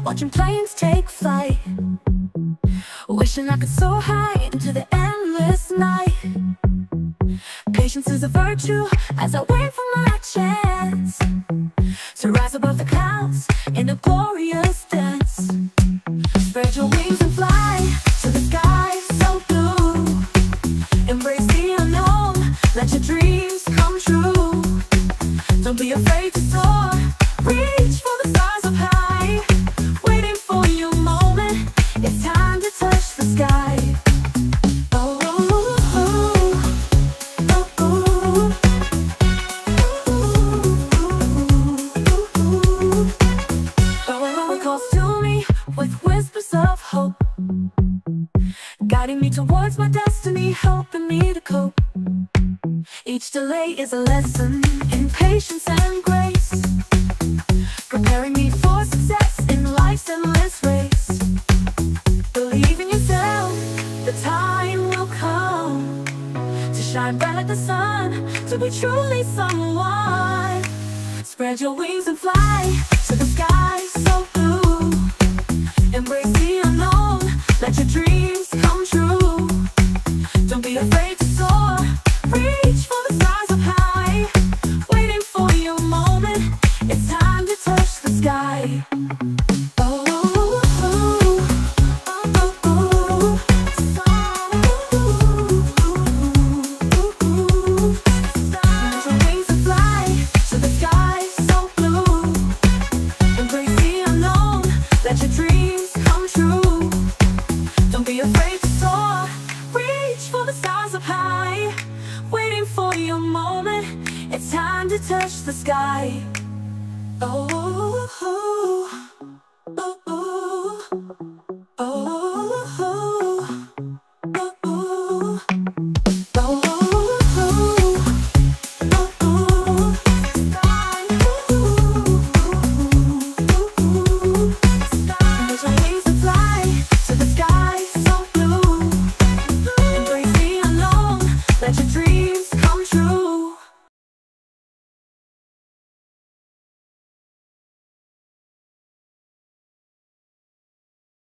Watching planes take flight, wishing I could soar high into the endless night. Patience is a virtue as I wait for my chance to rise above the clouds in a glorious dance. Spread your wings and fly to the sky so blue. Embrace the unknown, let your dreams come true. Don't be afraid to soar, reach for the stars up high. Waiting for your moment, it's time to touch the sky. Oh, oh, oh, oh, oh, oh. It calls to me with whispers of hope, guiding me towards my destiny, helping me to cope. Each delay is a lesson in patience and grace, preparing me for success in life's endless race. Believe in yourself, the time will come to shine bright like the sun, to be truly someone. Spread your wings and fly to the sky so blue. Embrace the unknown, let your dreams come true. Don't be afraid to soar, reach for the stars up high. Waiting for your moment, it's time to touch the sky. Oh, oh, oh, oh, oh, oh. Spread your wings and fly to the sky so blue. Embrace the unknown, let your dreams come true. Don't be afraid to soar, reach for the stars up high. Waiting for your moment, it's time to touch the sky. Oh, oh, oh.